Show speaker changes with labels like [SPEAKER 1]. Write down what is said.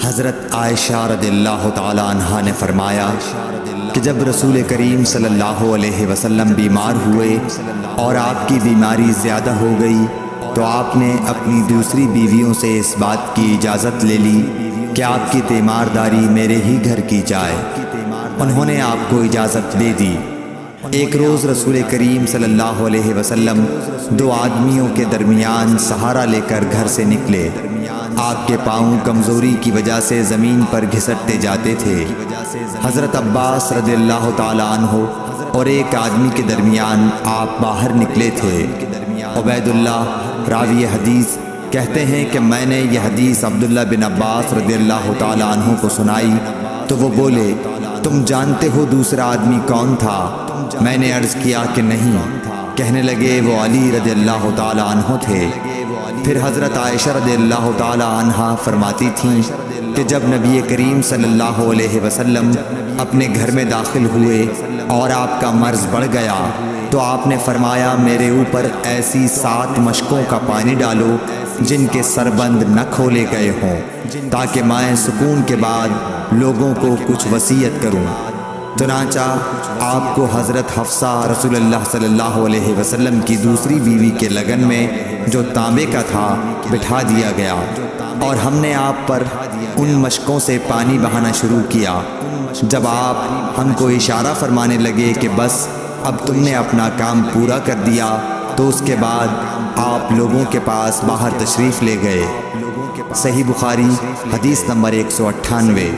[SPEAKER 1] حضرت عائشہ رضی اللہ تعالی عنہا نے فرمایا کہ جب رسول کریم صلی اللہ علیہ وسلم بیمار ہوئے اور آپ کی بیماری زیادہ ہو گئی تو آپ نے اپنی دوسری بیویوں سے اس بات کی اجازت لے لی کہ آپ کی تیمارداری میرے ہی گھر کی جائے۔ انہوں نے آپ کو اجازت دے دی۔ ایک روز رسول کریم صلی اللہ علیہ وسلم دو آدمیوں کے درمیان سہارا لے کر گھر سے نکلے۔ آپ کے پاؤں کمزوری کی وجہ سے زمین پر گھسٹتے جاتے تھے۔ حضرت عباس رضی اللہ تعالی عنہ اور ایک آدمی کے درمیان آپ باہر نکلے تھے۔ عبید اللہ راوی حدیث کہتے ہیں کہ میں نے یہ حدیث عبداللہ بن عباس رضی اللہ تعالی عنہ کو سنائی تو وہ بولے، تم جانتے ہو دوسرا آدمی کون تھا؟ میں نے عرض کیا کہ نہیں۔ کہنے لگے وہ علی رضی اللہ تعالی عنہ تھے۔ پھر حضرت عائشہ رضی اللہ تعالی عنہا فرماتی تھیں کہ جب نبی کریم صلی اللہ علیہ وسلم اپنے گھر میں داخل ہوئے اور آپ کا مرض بڑھ گیا تو آپ نے فرمایا میرے اوپر ایسی 7 مشکوں کا پانی ڈالو جن کے سربند نہ کھولے گئے ہوں تاکہ میں سکون کے بعد لوگوں کو کچھ وصیت کروں۔ چنانچہ آپ کو حضرت حفصہ رسول اللہ صلی اللہ علیہ وسلم کی دوسری بیوی کے لگن میں جو تانبے کا تھا بٹھا دیا گیا اور ہم نے آپ پر ان مشکوں سے پانی بہانا شروع کیا۔ جب آپ ہم کو اشارہ فرمانے لگے کہ بس اب تم نے اپنا کام پورا کر دیا تو اس کے بعد آپ لوگوں کے پاس باہر تشریف لے گئے۔ صحیح بخاری حدیث نمبر 198۔